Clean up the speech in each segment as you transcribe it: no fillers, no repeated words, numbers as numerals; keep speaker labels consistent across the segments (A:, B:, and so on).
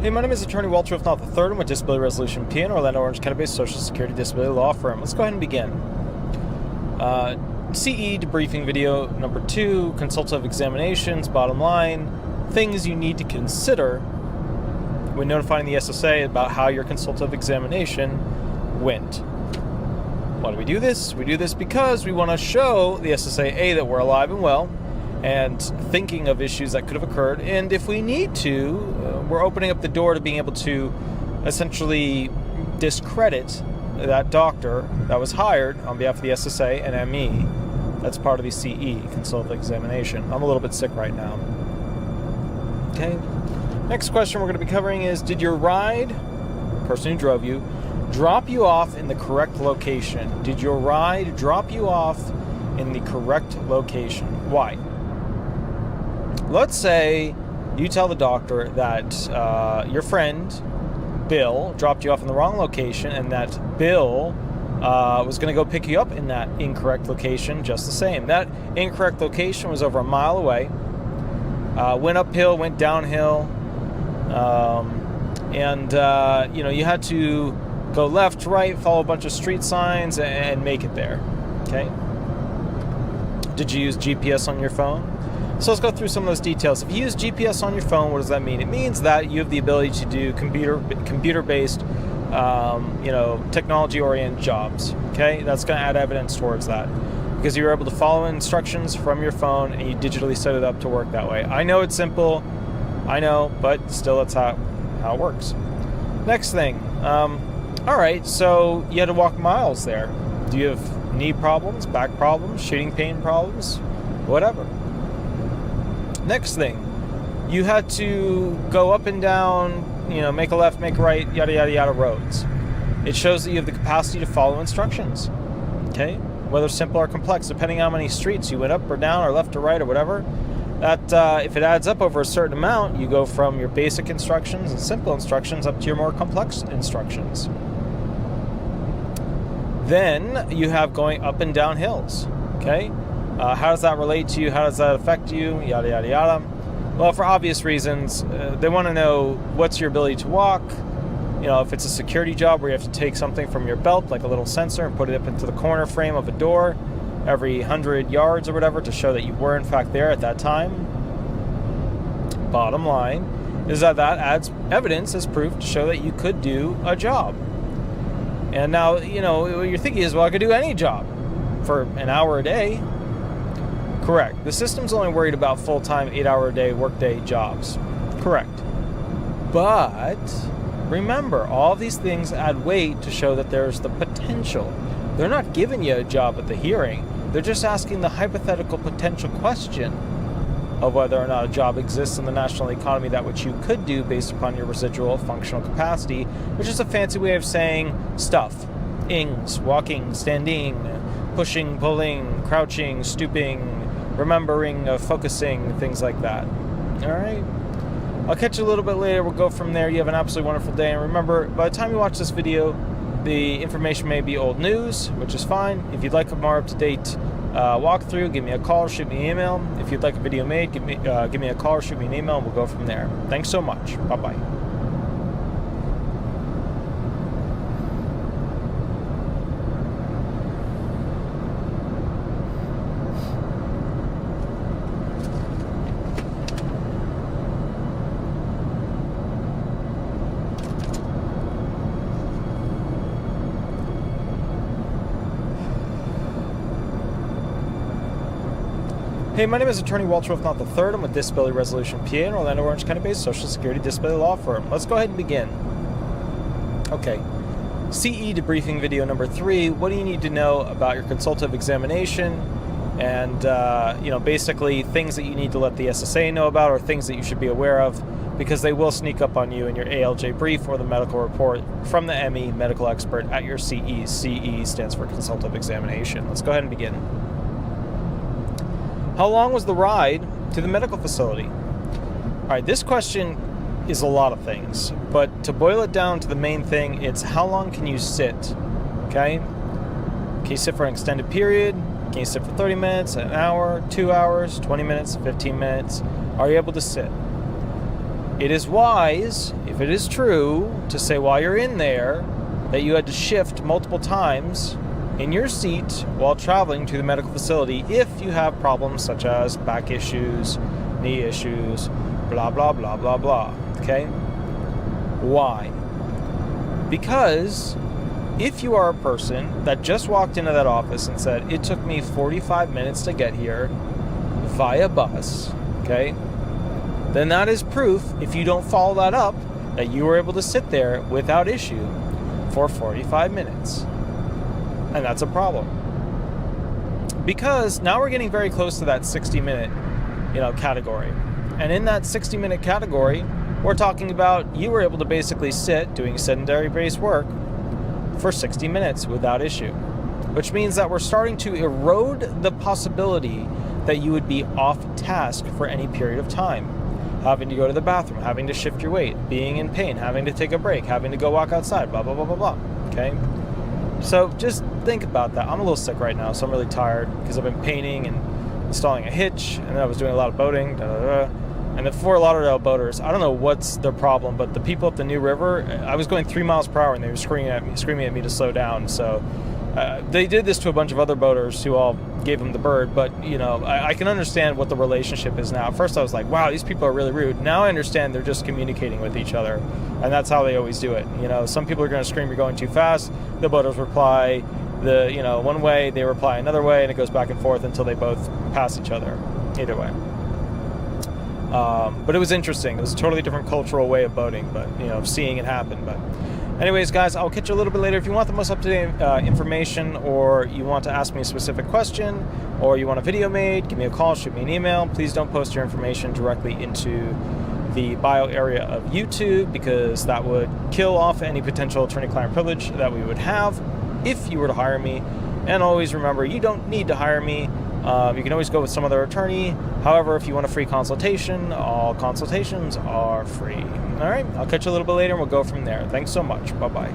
A: Hey, my name is Attorney Walter Hnot III. I'm with Disability Resolution P in Orlando, Orange County-based Social Security Disability Law Firm. Let's go ahead and begin. CE debriefing video number 2, consultative examinations, bottom line, things you need to consider when notifying the SSA about how your consultative examination went. Why do we do this? We do this because we want to show the SSA, that we're alive and well, and thinking of issues that could have occurred, and if we need to, we're opening up the door to being able to essentially discredit that doctor that was hired on behalf of the SSA and ME. That's part of the CE, consultative examination. I'm a little bit sick right now. Okay. Next question we're going to be covering is, did your ride, person who drove you, drop you off in the correct location? Did your ride drop you off in the correct location? Why? Let's say you tell the doctor that your friend, Bill, dropped you off in the wrong location, and that Bill was going to go pick you up in that incorrect location just the same. That incorrect location was over a mile away, went uphill, went downhill, and you had to go left, right, follow a bunch of street signs, and make it there. Okay? Did you use GPS on your phone? So let's go through some of those details. If you use GPS on your phone, what does that mean? It means that you have the ability to do computer-based, technology-oriented jobs. Okay, that's going to add evidence towards that because you're able to follow instructions from your phone and you digitally set it up to work that way. I know it's simple, I know, but still, that's how it works. Next thing, all right. So you had to walk miles there. Do you have knee problems, back problems, shooting pain problems, whatever? Next thing, you had to go up and down, make a left, make a right, yada, yada, yada roads. It shows that you have the capacity to follow instructions, okay? Whether simple or complex, depending on how many streets you went up or down or left or right or whatever. That if it adds up over a certain amount, you go from your basic instructions and simple instructions up to your more complex instructions. Then you have going up and down hills, okay? How does that relate to you? How does that affect you? Yada, yada, yada. Well, for obvious reasons, they want to know what's your ability to walk. If it's a security job where you have to take something from your belt, like a little sensor, and put it up into the corner frame of a door every 100 yards or whatever to show that you were in fact there at that time. Bottom line is that adds evidence as proof to show that you could do a job. And now, what you're thinking is, well, I could do any job for an hour a day. Correct. The system's only worried about full-time, 8-hour-a-day, workday jobs. Correct. But remember, all of these things add weight to show that there's the potential. They're not giving you a job at the hearing. They're just asking the hypothetical potential question of whether or not a job exists in the national economy that which you could do based upon your residual functional capacity, which is a fancy way of saying stuff. Ings, walking, standing, pushing, pulling, crouching, stooping, remembering, focusing, things like that. All right? I'll catch you a little bit later. We'll go from there. You have an absolutely wonderful day. And remember, by the time you watch this video, the information may be old news, which is fine. If you'd like a more up-to-date walkthrough, give me a call or shoot me an email. If you'd like a video made, give me a call or shoot me an email, and we'll go from there. Thanks so much. Bye-bye. Hey, my name is Attorney Walter Rudolph Hnot III. I'm with Disability Resolution PA in Orlando, Orange County-based Social Security Disability Law Firm. Let's go ahead and begin. Okay. CE debriefing video number 3. What do you need to know about your consultative examination? And, basically things that you need to let the SSA know about or things that you should be aware of because they will sneak up on you in your ALJ brief or the medical report from the ME medical expert at your CE. CE stands for consultative examination. Let's go ahead and begin. How long was the ride to the medical facility? All right, this question is a lot of things, but to boil it down to the main thing, it's how long can you sit, okay? Can you sit for an extended period? Can you sit for 30 minutes, an hour, 2 hours, 20 minutes, 15 minutes? Are you able to sit? it is wise, if it is true, to say while you're in there that you had to shift multiple times in your seat while traveling to the medical facility if you have problems such as back issues, knee issues, blah, blah, blah, blah, blah. Okay? Why? Because if you are a person that just walked into that office and said, it took me 45 minutes to get here via bus, okay, then that is proof, if you don't follow that up, that you were able to sit there without issue for 45 minutes. And that's a problem. Because now we're getting very close to that 60-minute, category. And in that 60-minute category, we're talking about you were able to basically sit doing sedentary-based work for 60 minutes without issue. Which means that we're starting to erode the possibility that you would be off task for any period of time. Having to go to the bathroom, having to shift your weight, being in pain, having to take a break, having to go walk outside, blah, blah, blah, blah, blah. Okay? So just think about that. I'm a little sick right now, so I'm really tired because I've been painting and installing a hitch, and then I was doing a lot of boating, And the Fort Lauderdale boaters, I don't know what's their problem, but the people up the New River, I was going 3 miles per hour and they were screaming at me to slow down. So they did this to a bunch of other boaters who all gave them the bird. But, I can understand what the relationship is now. At first I was like, wow, these people are really rude. Now I understand they're just communicating with each other. And that's how they always do it. Some people are going to scream, you're going too fast. The boaters reply one way, they reply another way, and it goes back and forth until they both pass each other. Either way. But it was interesting. It was a totally different cultural way of boating, but, seeing it happen. But anyways, guys, I'll catch you a little bit later. If you want the most up-to-date information, or you want to ask me a specific question, or you want a video made, give me a call, shoot me an email. Please don't post your information directly into the bio area of YouTube, because that would kill off any potential attorney-client privilege that we would have if you were to hire me. And always remember, you don't need to hire me. You can always go with some other attorney. However, if you want a free consultation, all consultations are free. All right, I'll catch you a little bit later and we'll go from there. Thanks so much. Bye-bye.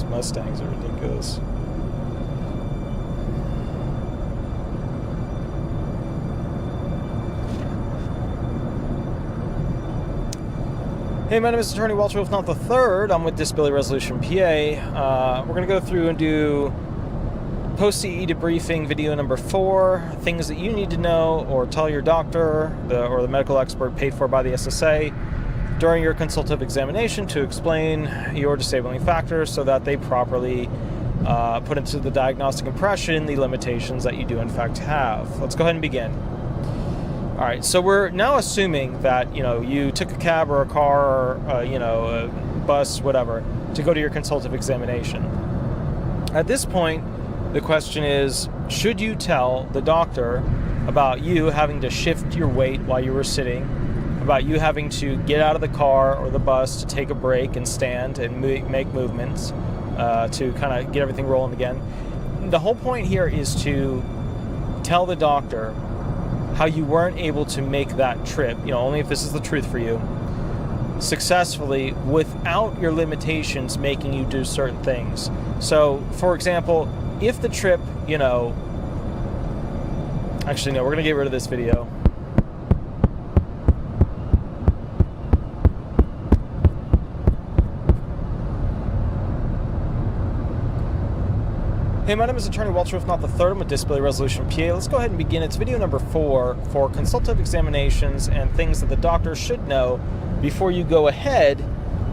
A: Mustangs are ridiculous. Hey, my name is Attorney Walter Rudolph Hnot III. I'm with Disability Resolution PA. We're going to go through and do post-CE debriefing video number 4, things that you need to know or tell your doctor or the medical expert paid for by the SSA during your consultative examination to explain your disabling factors so that they properly put into the diagnostic impression the limitations that you do in fact have. Let's go ahead and begin. All right, so we're now assuming that you took a cab or a car or a bus, whatever, to go to your consultative examination. At this point, the question is, should you tell the doctor about you having to shift your weight while you were sitting, about you having to get out of the car or the bus to take a break and stand and make movements to kind of get everything rolling again? The whole point here is to tell the doctor how you weren't able to make that trip, only if this is the truth for you, successfully without your limitations making you do certain things. So, for example, if the trip, actually no, we're going to get rid of this video. Hey, my name is Attorney Walter Hnot III. I'm with Disability Resolution PA. Let's go ahead and begin. It's video number 4 for consultative examinations and things that the doctor should know before you go ahead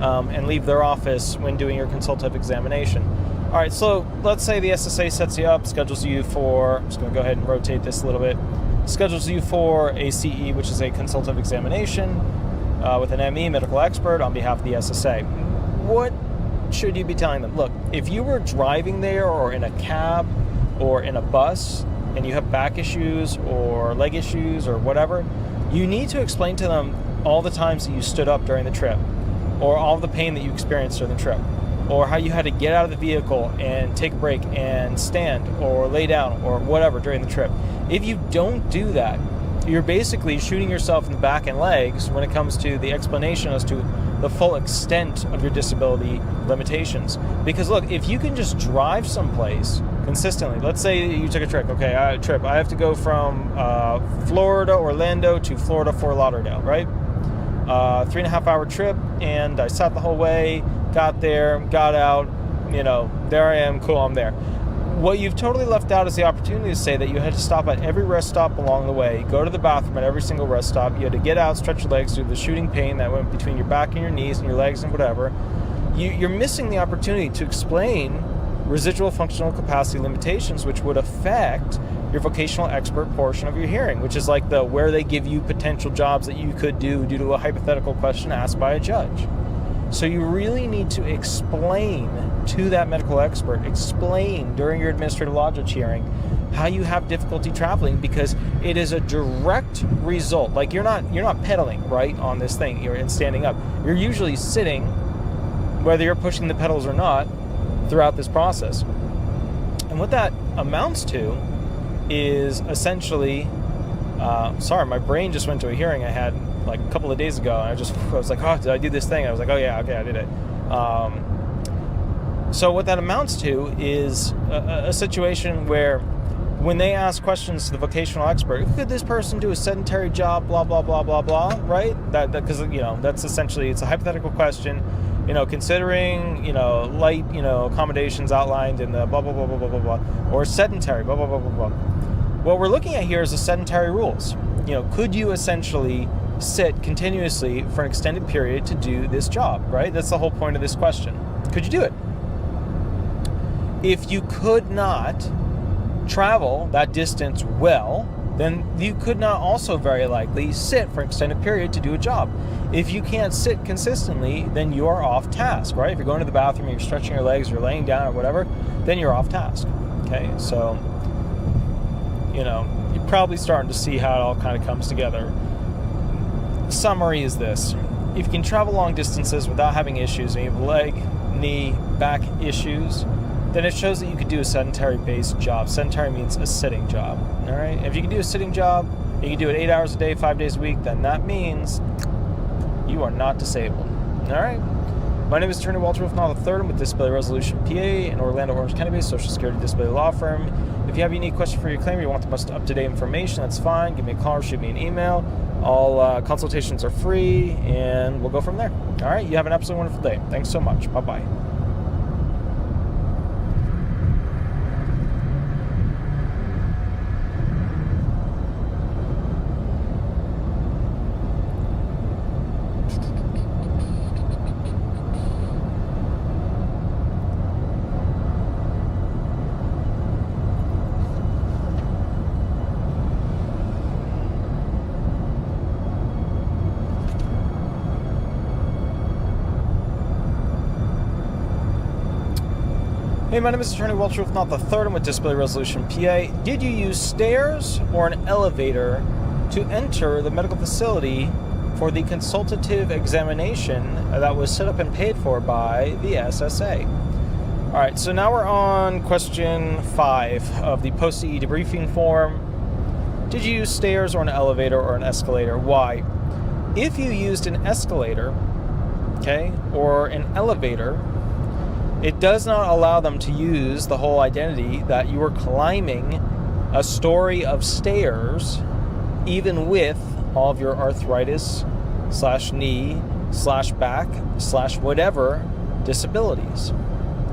A: and leave their office when doing your consultative examination. All right, so let's say the SSA sets you up, schedules you for, I'm just going to go ahead and rotate this a little bit, schedules you for a CE, which is a consultative examination with an ME, medical expert, on behalf of the SSA. What should you be telling them? Look, if you were driving there or in a cab or in a bus and you have back issues or leg issues or whatever, you need to explain to them all the times that you stood up during the trip or all the pain that you experienced during the trip. or how you had to get out of the vehicle and take a break and stand or lay down or whatever during the trip. If you don't do that, you're basically shooting yourself in the back and legs when it comes to the explanation as to the full extent of your disability limitations. Because look, if you can just drive someplace consistently, let's say you took a trip, I have to go from Florida, Orlando to Florida, Fort Lauderdale, right? 3.5 hour trip, and I sat the whole way, got there, got out, there I am, cool, I'm there. What you've totally left out is the opportunity to say that you had to stop at every rest stop along the way, go to the bathroom at every single rest stop, you had to get out, stretch your legs, do the shooting pain that went between your back and your knees and your legs and whatever. You're missing the opportunity to explain residual functional capacity limitations, which would affect your vocational expert portion of your hearing, which is like where they give you potential jobs that you could do due to a hypothetical question asked by a judge. So you really need to explain to that medical expert, explain during your administrative law judge hearing how you have difficulty traveling, because it is a direct result. Like you're not pedaling right on this thing and standing up. You're usually sitting, whether you're pushing the pedals or not, throughout this process. And what that amounts to is essentially, sorry, my brain just went to a hearing I had like a couple of days ago, and I was like, oh, did I do this thing? I was like, oh yeah, okay, I did it. So what that amounts to is a situation where when they ask questions to the vocational expert, could this person do a sedentary job, blah, blah, blah, blah, blah, right? Because, that's essentially, it's a hypothetical question, considering, light, accommodations outlined in the blah, blah, blah, blah, blah, blah, blah, or sedentary, blah, blah, blah, blah, blah. What we're looking at here is the sedentary rules. Could you essentially sit continuously for an extended period to do this job, right? That's the whole point of this question. Could you do it? If you could not travel that distance well, then you could not also very likely sit for an extended period to do a job. If you can't sit consistently, then you are off task, right? If you're going to the bathroom, you're stretching your legs, you're laying down or whatever, then you're off task, okay? So, you're probably starting to see how it all kind of comes together. Summary is this: if you can travel long distances without having issues, and you have leg, knee, back issues, then it shows that you could do a sedentary-based job. Sedentary means a sitting job, all right? If you can do a sitting job, you can do it 8 hours a day, 5 days a week, then that means you are not disabled, all right? My name is Attorney Walter Rudolph Hnot III. I'm with Disability Resolution PA, an Orlando, Orange County-based Social Security disability law firm. If you have a unique question for your claim, or you want the most up-to-date information, that's fine. Give me a call or shoot me an email. All consultations are free, and we'll go from there. All right? You have an absolutely wonderful day. Thanks so much. Bye-bye. Hey, my name is Attorney Walter Rudolph Hnot III. I'm with Disability Resolution PA. Did you use stairs or an elevator to enter the medical facility for the consultative examination that was set up and paid for by the SSA? All right, so now we're on question 5 of the post-CE debriefing form. Did you use stairs or an elevator or an escalator? Why? If you used an escalator, okay, or an elevator, it does not allow them to use the whole identity that you were climbing a story of stairs, even with all of your arthritis / knee / back / whatever disabilities.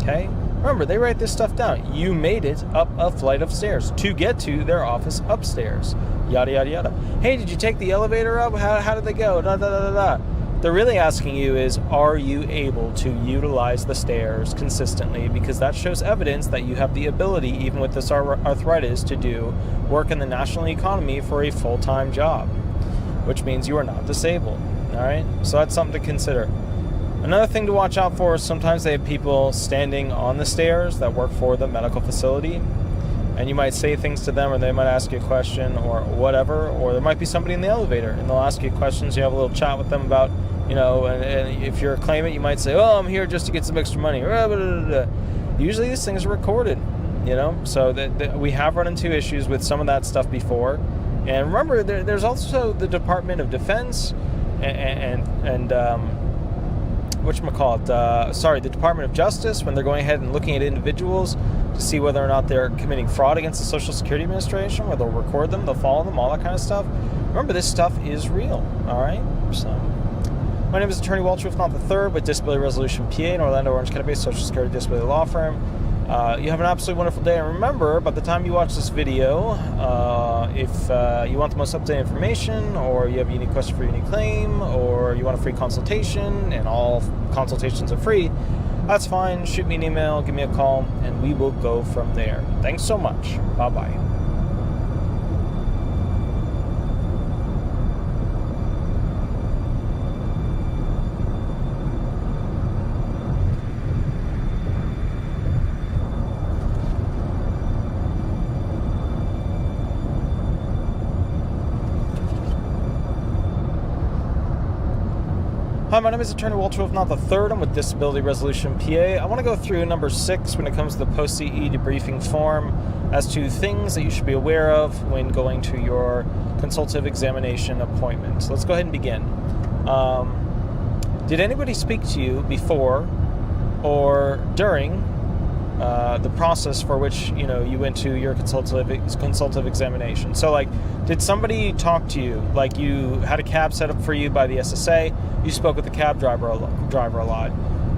A: Okay? Remember, they write this stuff down. You made it up a flight of stairs to get to their office upstairs. Yada, yada, yada. Hey, did you take the elevator up? How did they go? Da, da, da, da, da. They're really asking you is, are you able to utilize the stairs consistently? Because that shows evidence that you have the ability, even with this arthritis, to do work in the national economy for a full-time job, which means you are not disabled. All right? So that's something to consider. Another thing to watch out for is sometimes they have people standing on the stairs that work for the medical facility, and you might say things to them, or they might ask you a question or whatever, or there might be somebody in the elevator and they'll ask you questions. You have a little chat with them about, and if you're a claimant, you might say, oh, I'm here just to get some extra money. Usually these things are recorded, so that we have run into issues with some of that stuff before. And remember, there's also the Department of Defense and the Department of Justice, when they're going ahead and looking at individuals to see whether or not they're committing fraud against the Social Security Administration, where they'll record them, they'll follow them, all that kind of stuff. Remember, this stuff is real, all right? So, my name is Attorney Walter Hnot III with Disability Resolution PA, an Orlando, Orange County-based Social Security disability law firm. You have an absolutely wonderful day, and remember, by the time you watch this video, if you want the most up-to-date information, or you have a unique question for a unique claim, or you want a free consultation, and all consultations are free, that's fine. Shoot me an email, give me a call, and we will go from there. Thanks so much. Bye-bye. Hi, my name is Attorney Walter Rudolph Hnot III. I'm with Disability Resolution PA. I want to go through number 6 when it comes to the post-CE debriefing form as to things that you should be aware of when going to your consultative examination appointment. So let's go ahead and begin. Did anybody speak to you before or during the process for which you went to your consultative examination? So, like, did somebody talk to you? Like, you had a cab set up for you by the SSA. You spoke with the cab driver a lot,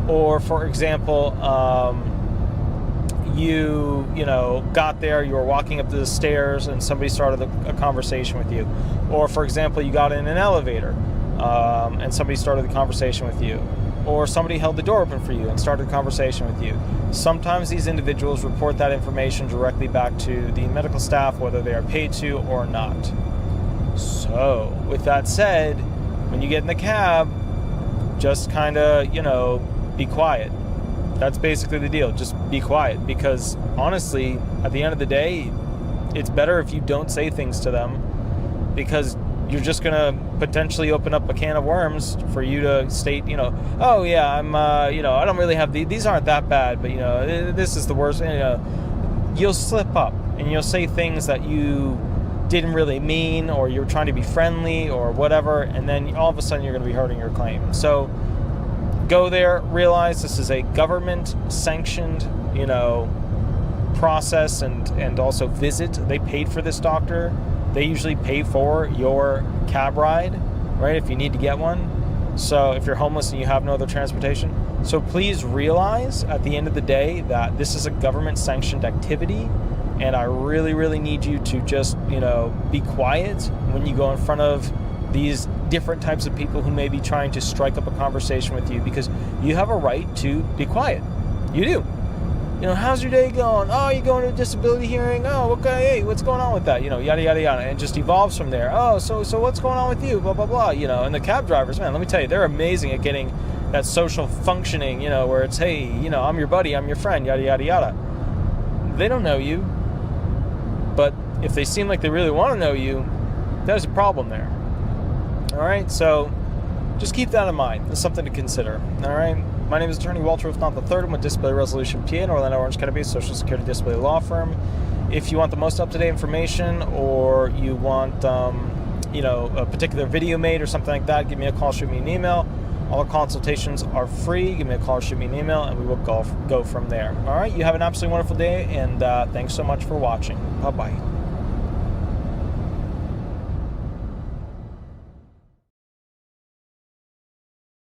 A: or for example, you got there. You were walking up the stairs, and somebody started a conversation with you. Or for example, you got in an elevator, and somebody started the conversation with you. Or somebody held the door open for you and started a conversation with you. Sometimes these individuals report that information directly back to the medical staff, whether they are paid to or not. So, with that said, when you get in the cab, just kind of, be quiet. That's basically the deal. Just be quiet, because honestly, at the end of the day, it's better if you don't say things to them, because you're just going to potentially open up a can of worms for you to state, oh yeah, I'm, I don't really have these aren't that bad, but this is the worst. You'll slip up and you'll say things that you didn't really mean, or you're trying to be friendly or whatever, and then all of a sudden you're going to be hurting your claim. So go there, realize this is a government sanctioned, process and also visit. They paid for this doctor. They usually pay for your cab ride, right, if you need to get one. So if you're homeless and you have no other transportation. So please realize at the end of the day that this is a government-sanctioned activity, and I really, really need you to just, be quiet when you go in front of these different types of people who may be trying to strike up a conversation with you, because you have a right to be quiet. You do. How's your day going? Oh, you going to a disability hearing? Oh, okay. Hey, what's going on with that? Yada, yada, yada. And it just evolves from there. Oh, so what's going on with you? Blah, blah, blah. And the cab drivers, man, let me tell you, they're amazing at getting that social functioning, where it's, hey, I'm your buddy, I'm your friend, yada, yada, yada. They don't know you. But if they seem like they really want to know you, there's a problem there. All right? So just keep that in mind. That's something to consider. All right? My name is Attorney Walter Hnot III. I'm with Disability Resolution PA, an Orlando, Orange County-based Social Security disability law firm. If you want the most up-to-date information, or you want, a particular video made or something like that, give me a call, shoot me an email. All our consultations are free. Give me a call or shoot me an email, and we will go from there. All right? You have an absolutely wonderful day, and thanks so much for watching. Bye-bye.